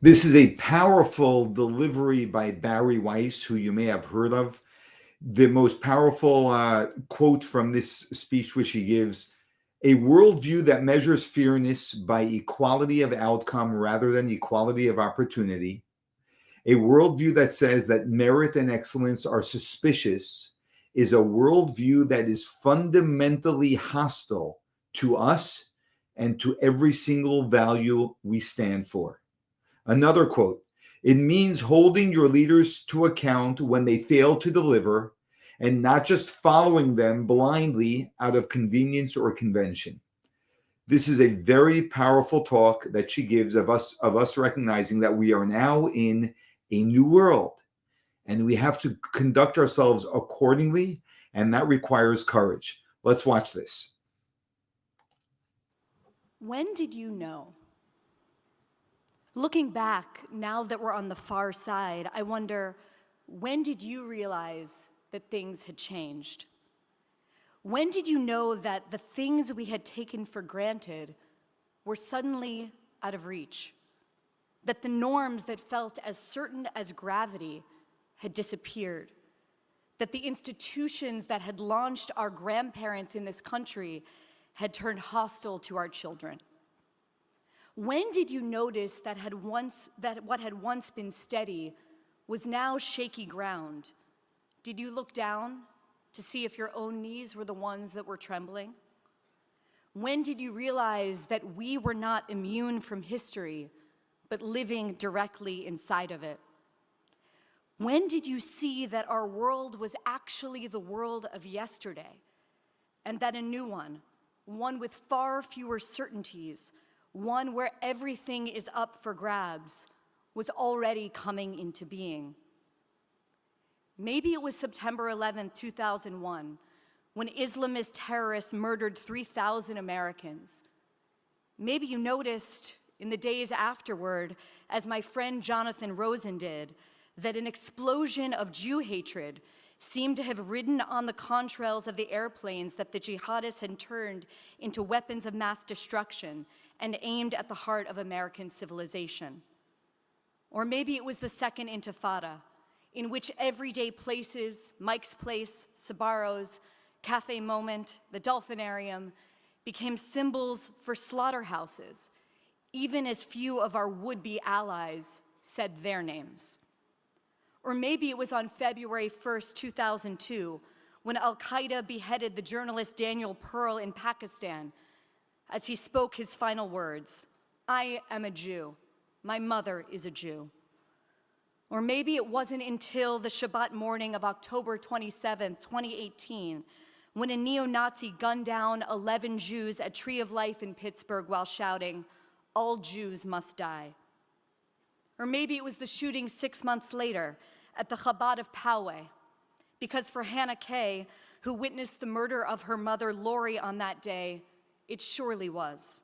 This is a powerful delivery by Bari Weiss, who you may have heard of. The most powerful quote from this speech, which he gives: a worldview that measures fairness by equality of outcome rather than equality of opportunity. A worldview that says that merit and excellence are suspicious is a worldview that is fundamentally hostile to us and to every single value we stand for. Another quote: it means holding your leaders to account when they fail to deliver and not just following them blindly out of convenience or convention. This is a very powerful talk that she gives of us recognizing that we are now in a new world and we have to conduct ourselves accordingly, and that requires courage. Let's watch this. When did you know? Looking back, now that we're on the far side, I wonder, when did you realize that things had changed? When did you know that the things we had taken for granted were suddenly out of reach? That the norms that felt as certain as gravity had disappeared? That the institutions that had launched our grandparents in this country had turned hostile to our children? When did you notice that what had once been steady was now shaky ground? Did you look down to see if your own knees were the ones that were trembling? When did you realize that we were not immune from history, but living directly inside of it? When did you see that our world was actually the world of yesterday, and that a new one with far fewer certainties, one where everything is up for grabs, was already coming into being? Maybe it was September 11th, 2001, when Islamist terrorists murdered 3,000 Americans. Maybe you noticed in the days afterward, as my friend Jonathan Rosen did, that an explosion of Jew hatred seemed to have ridden on the contrails of the airplanes that the jihadists had turned into weapons of mass destruction and aimed at the heart of American civilization. Or maybe it was the Second Intifada, in which everyday places, Mike's Place, Sabaro's, Cafe Moment, the Dolphinarium, became symbols for slaughterhouses, even as few of our would-be allies said their names. Or maybe it was on February 1st, 2002, when Al-Qaeda beheaded the journalist Daniel Pearl in Pakistan as he spoke his final words: "I am a Jew. My mother is a Jew." Or maybe it wasn't until the Shabbat morning of October 27, 2018, when a neo-Nazi gunned down 11 Jews at Tree of Life in Pittsburgh while shouting, "All Jews must die." Or maybe it was the shooting 6 months later at the Chabad of Poway, because for Hannah Kay, who witnessed the murder of her mother Lori on that day, it surely was.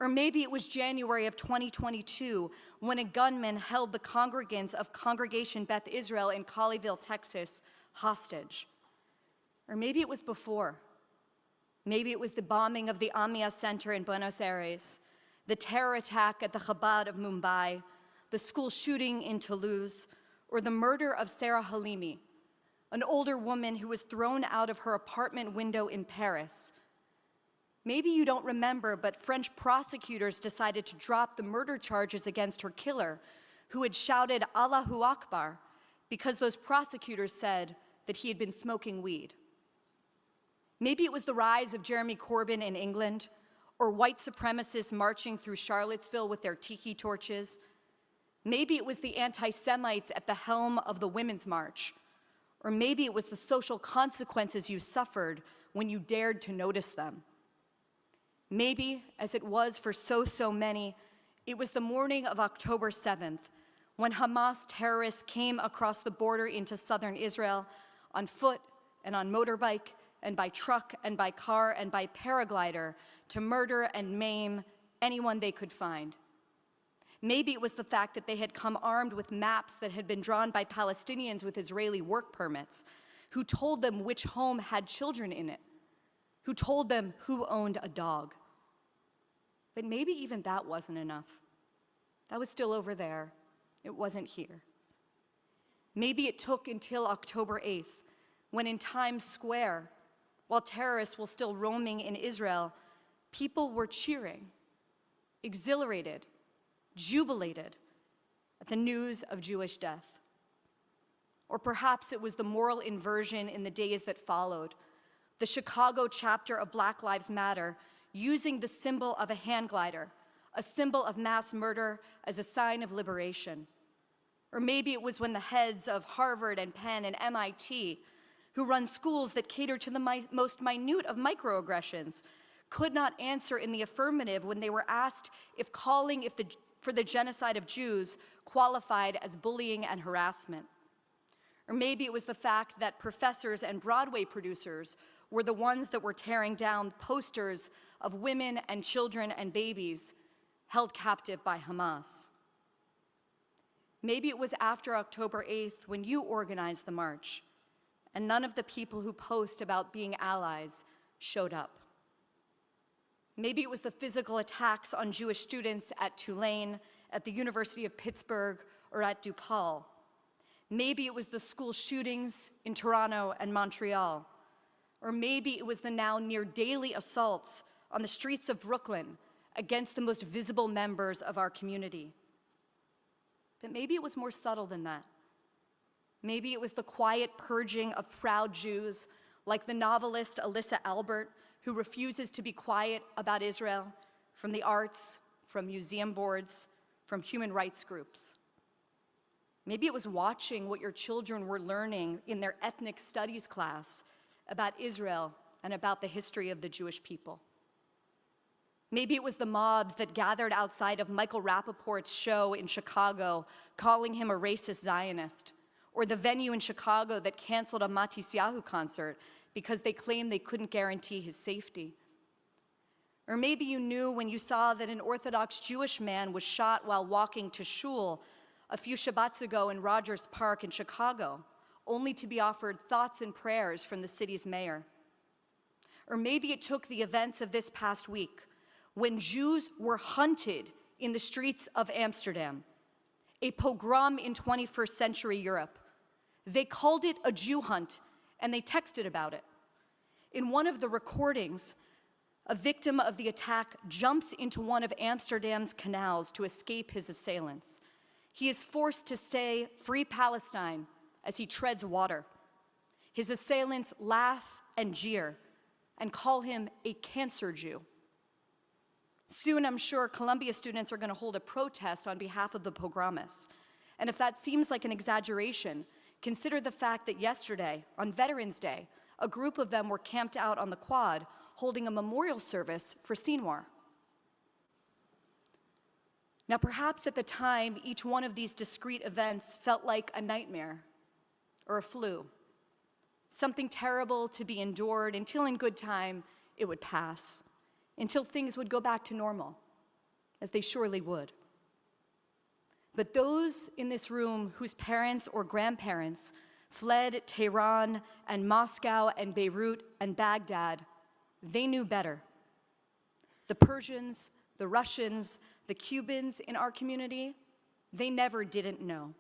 Or maybe it was January of 2022, when a gunman held the congregants of Congregation Beth Israel in Colleyville, Texas, hostage. Or maybe it was before. Maybe it was the bombing of the Amia Center in Buenos Aires, the terror attack at the Chabad of Mumbai, the school shooting in Toulouse, or the murder of Sarah Halimi, an older woman who was thrown out of her apartment window in Paris. Maybe you don't remember, but French prosecutors decided to drop the murder charges against her killer, who had shouted Allahu Akbar, because those prosecutors said that he had been smoking weed. Maybe it was the rise of Jeremy Corbyn in England, or white supremacists marching through Charlottesville with their tiki torches. Maybe it was the anti-Semites at the helm of the Women's March, or maybe it was the social consequences you suffered when you dared to notice them. Maybe, as it was for so many, it was the morning of October 7th, when Hamas terrorists came across the border into southern Israel on foot and on motorbike and by truck and by car and by paraglider to murder and maim anyone they could find. Maybe it was the fact that they had come armed with maps that had been drawn by Palestinians with Israeli work permits, who told them which home had children in it, who told them who owned a dog. But maybe even that wasn't enough. That was still over there. It wasn't here. Maybe it took until October 8th, when in Times Square, while terrorists were still roaming in Israel, people were cheering, exhilarated, jubilated at the news of Jewish death. Or perhaps it was the moral inversion in the days that followed, the Chicago chapter of Black Lives Matter using the symbol of a hand glider, a symbol of mass murder, as a sign of liberation. Or maybe it was when the heads of Harvard and Penn and MIT, who run schools that cater to the most minute of microaggressions, could not answer in the affirmative when they were asked if calling for the genocide of Jews qualified as bullying and harassment. Or maybe it was the fact that professors and Broadway producers were the ones that were tearing down posters of women and children and babies held captive by Hamas. Maybe it was after October 8th when you organized the march, and none of the people who post about being allies showed up. Maybe it was the physical attacks on Jewish students at Tulane, at the University of Pittsburgh, or at DePaul. Maybe it was the school shootings in Toronto and Montreal. Or maybe it was the now near daily assaults on the streets of Brooklyn against the most visible members of our community. But maybe it was more subtle than that. Maybe it was the quiet purging of proud Jews, like the novelist Alyssa Albert, who refuses to be quiet about Israel, from the arts, from museum boards, from human rights groups. Maybe it was watching what your children were learning in their ethnic studies class about Israel and about the history of the Jewish people. Maybe it was the mobs that gathered outside of Michael Rappaport's show in Chicago, calling him a racist Zionist, or the venue in Chicago that canceled a Matisyahu concert because they claimed they couldn't guarantee his safety. Or maybe you knew when you saw that an Orthodox Jewish man was shot while walking to shul a few Shabbats ago in Rogers Park in Chicago, only to be offered thoughts and prayers from the city's mayor. Or maybe it took the events of this past week, when Jews were hunted in the streets of Amsterdam, a pogrom in 21st century Europe. They called it a Jew hunt, and they texted about it. In one of the recordings, a victim of the attack jumps into one of Amsterdam's canals to escape his assailants. He is forced to say, "Free Palestine," as he treads water. His assailants laugh and jeer and call him a cancer Jew. Soon, I'm sure Columbia students are going to hold a protest on behalf of the pogromists. And if that seems like an exaggeration, consider the fact that yesterday, on Veterans Day, a group of them were camped out on the quad holding a memorial service for Sinwar. Now, perhaps at the time, each one of these discrete events felt like a nightmare or a flu, something terrible to be endured until in good time it would pass, until things would go back to normal, as they surely would. But those in this room whose parents or grandparents fled Tehran and Moscow and Beirut and Baghdad, they knew better. The Persians, the Russians, the Cubans in our community, they never didn't know.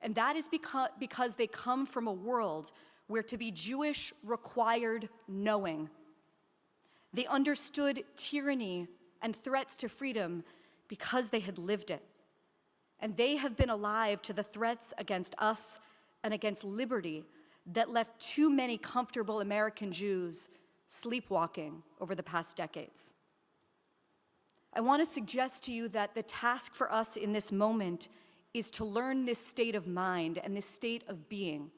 And that is because they come from a world where to be Jewish required knowing. They understood tyranny and threats to freedom because they had lived it. And they have been alive to the threats against us and against liberty that left too many comfortable American Jews sleepwalking over the past decades. I want to suggest to you that the task for us in this moment is to learn this state of mind and this state of being.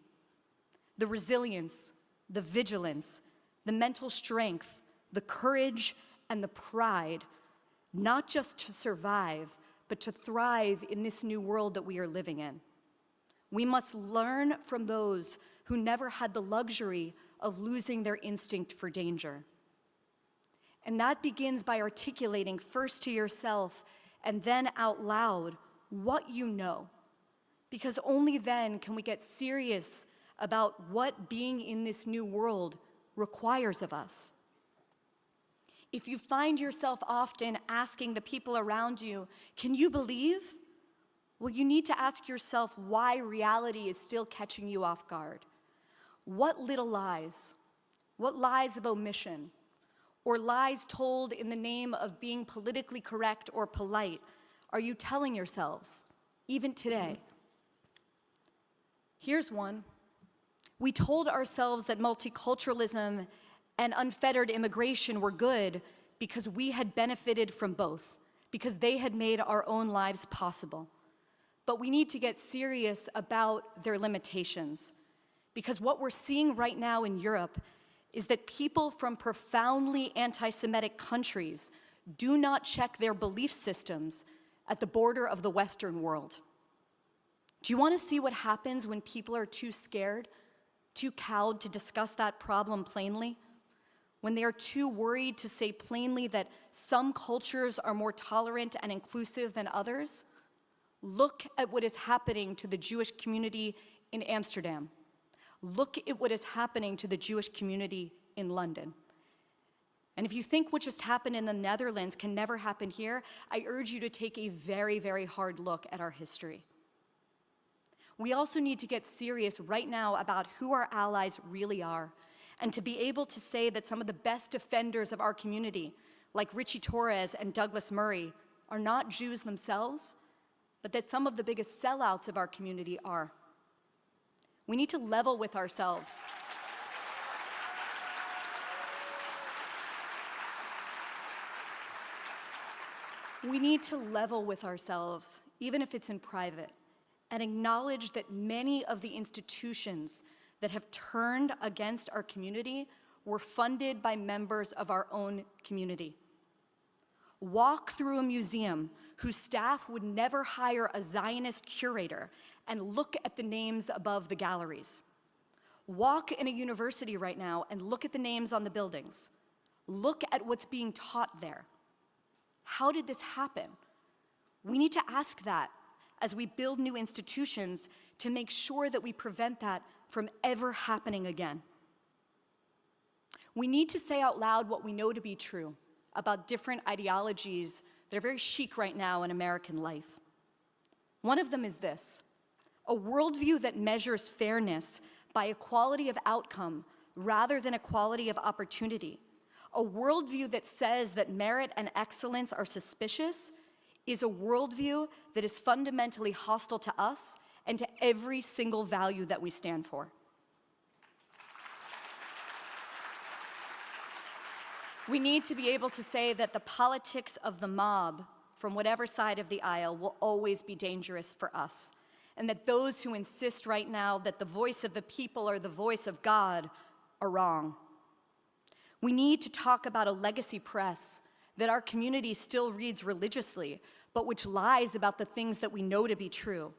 The resilience, the vigilance, the mental strength, the courage, and the pride, not just to survive, but to thrive in this new world that we are living in. We must learn from those who never had the luxury of losing their instinct for danger. And that begins by articulating first to yourself and then out loud what you know, because only then can we get serious about what being in this new world requires of us. if you find yourself often asking the people around you, can you believe? Well, you need to ask yourself why reality is still catching you off guard. What little lies, what lies of omission, or lies told in the name of being politically correct or polite are you telling yourselves, even today? Here's one. We told ourselves that multiculturalism and unfettered immigration were good because we had benefited from both, because they had made our own lives possible. But we need to get serious about their limitations, because what we're seeing right now in Europe is that people from profoundly anti-Semitic countries do not check their belief systems at the border of the Western world. Do you want to see what happens when people are too scared, too cowed to discuss that problem plainly? When they are too worried to say plainly that some cultures are more tolerant and inclusive than others? Look at what is happening to the Jewish community in Amsterdam. Look at what is happening to the Jewish community in London. And if you think what just happened in the Netherlands can never happen here, I urge you to take a very, very hard look at our history. We also need to get serious right now about who our allies really are, and to be able to say that some of the best defenders of our community, like Richie Torres and Douglas Murray, are not Jews themselves, but that some of the biggest sellouts of our community are. We need to level with ourselves. We need to level with ourselves, even if it's in private, and acknowledge that many of the institutions that have turned against our community were funded by members of our own community. Walk through a museum whose staff would never hire a Zionist curator and look at the names above the galleries. Walk in a university right now and look at the names on the buildings. Look at what's being taught there. How did this happen? We need to ask that as we build new institutions to make sure that we prevent that from ever happening again. We need to say out loud what we know to be true about different ideologies that are very chic right now in American life. One of them is this: a worldview that measures fairness by equality of outcome rather than equality of opportunity. A worldview that says that merit and excellence are suspicious is a worldview that is fundamentally hostile to us and to every single value that we stand for. We need to be able to say that the politics of the mob, from whatever side of the aisle, will always be dangerous for us, and that those who insist right now that the voice of the people or the voice of God are wrong. We need to talk about a legacy press that our community still reads religiously, but which lies about the things that we know to be true.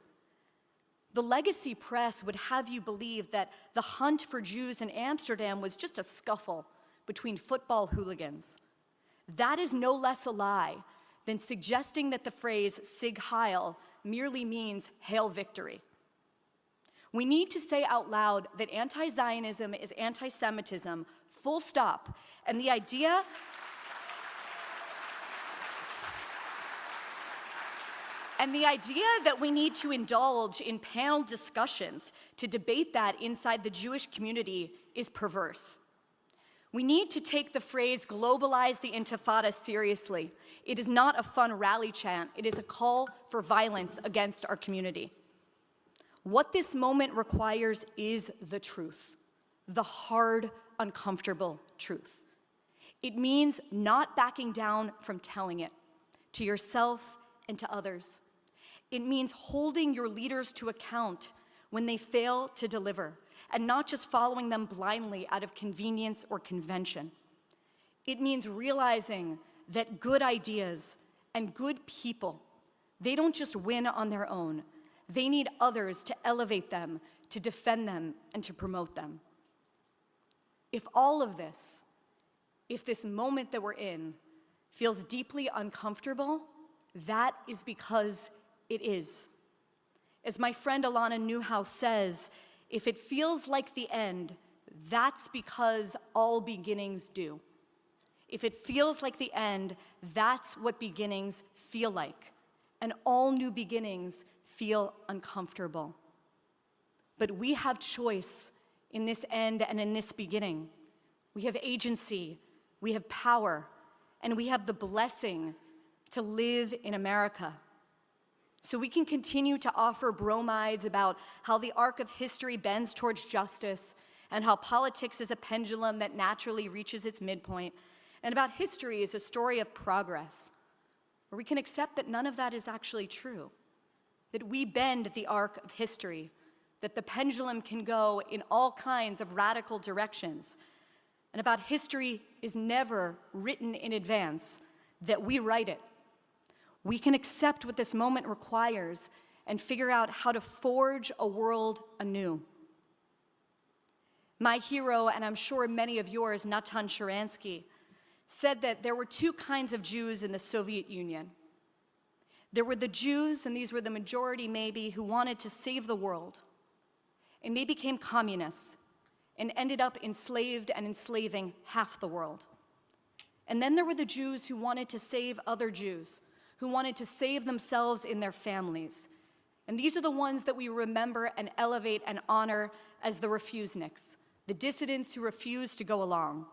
The legacy press would have you believe that the hunt for Jews in Amsterdam was just a scuffle between football hooligans. That is no less a lie than suggesting that the phrase Sig Heil merely means hail victory. We need to say out loud that anti-Zionism is anti-Semitism, full stop, and the idea that we need to indulge in panel discussions to debate that inside the Jewish community is perverse. We need to take the phrase globalize the Intifada seriously. It is not a fun rally chant. It is a call for violence against our community. What this moment requires is the truth, the hard, uncomfortable truth. It means not backing down from telling it to yourself and to others. It means holding your leaders to account when they fail to deliver, and not just following them blindly out of convenience or convention. It means realizing that good ideas and good people, they don't just win on their own. They need others to elevate them, to defend them, and to promote them. If all of this, if this moment that we're in feels deeply uncomfortable, that is because it is. As my friend Alana Newhouse says, if it feels like the end, that's because all beginnings do. If it feels like the end, that's what beginnings feel like. And all new beginnings feel uncomfortable. But we have choice in this end and in this beginning. We have agency, we have power, and we have the blessing to live in America. So we can continue to offer bromides about how the arc of history bends towards justice, and how politics is a pendulum that naturally reaches its midpoint, and about history as a story of progress. Or we can accept that none of that is actually true, that we bend the arc of history, that the pendulum can go in all kinds of radical directions, and about history is never written in advance, that we write it. We can accept what this moment requires and figure out how to forge a world anew. My hero, and I'm sure many of yours, Natan Sharansky, said that there were two kinds of Jews in the Soviet Union. There were the Jews, and these were the majority maybe, who wanted to save the world. And they became communists and ended up enslaved and enslaving half the world. And then there were the Jews who wanted to save other Jews, who wanted to save themselves in their families. And these are the ones that we remember and elevate and honor as the refuseniks, the dissidents who refused to go along.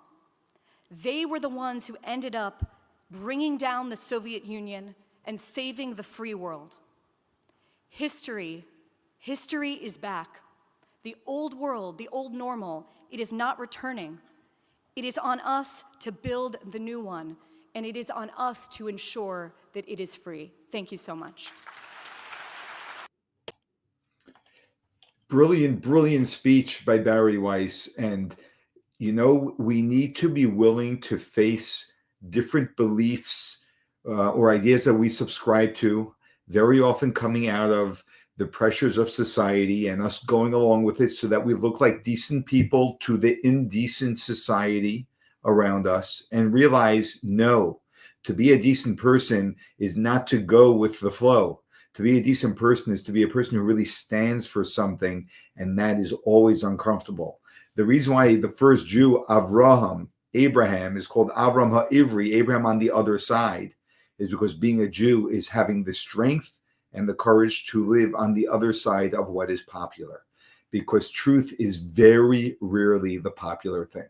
They were the ones who ended up bringing down the Soviet Union and saving the free world. History is back. The old world, the old normal, it is not returning. It is on us to build the new one, and it is on us to ensure that it is free. Thank you so much. Brilliant, brilliant speech by Bari Weiss. And, we need to be willing to face different beliefs or ideas that we subscribe to, very often coming out of the pressures of society and us going along with it so that we look like decent people to the indecent society around us, and realize, no, to be a decent person is not to go with the flow. To be a decent person is to be a person who really stands for something, and that is always uncomfortable. The reason why the first Jew, Abraham, is called Avram HaIvri, Abraham on the other side, is because being a Jew is having the strength and the courage to live on the other side of what is popular, because truth is very rarely the popular thing.